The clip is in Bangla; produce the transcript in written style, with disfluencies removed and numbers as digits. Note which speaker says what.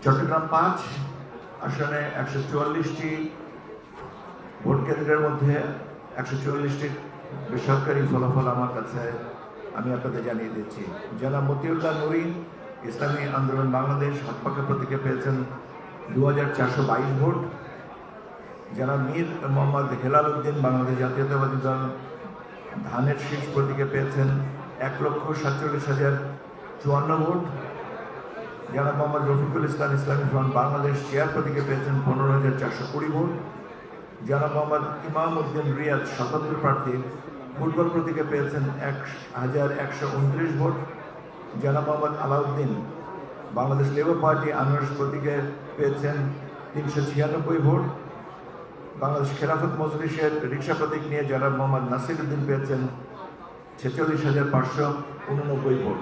Speaker 1: চট্টগ্রাম 5 আসনে 144টি ভোট কেন্দ্রের মধ্যে 144টি বেসরকারি ফলাফল আমার কাছে আমি আপনাদের জানিয়ে দিচ্ছি। জনাব মতিউল্লাহ নুরী ইসলামী আন্দোলন বাংলাদেশ হাতপাখা প্রতীকে পেয়েছেন 2422 ভোট। জনাব মীর মোহাম্মদ হেলাল উদ্দিন বাংলাদেশ জাতীয়তাবাদী দল ধানের শীষ প্রতীকে পেয়েছেন 1,47,054 ভোট। জনাব মোহাম্মদ রফিকুল ইসলাম ইসলামী ফ্রন্ট বাংলাদেশ চেয়ার প্রতীকে পেয়েছেন 15,420 ভোট। জনাব মোহাম্মদ ইমাম উদ্দিন রিয়াদ 77 প্রার্থী ফুটবল প্রতীকে পেয়েছেন 1,129 ভোট। জনাব মোহাম্মদ আলাউদ্দিন বাংলাদেশ লেবার পার্টি আনারস প্রতীকে পেয়েছেন 396 ভোট। বাংলাদেশ খেলাফত মজলিসের রিক্সা প্রতীক নিয়ে জনাব মোহাম্মদ নাসির উদ্দিন পেয়েছেন 46,589 ভোট।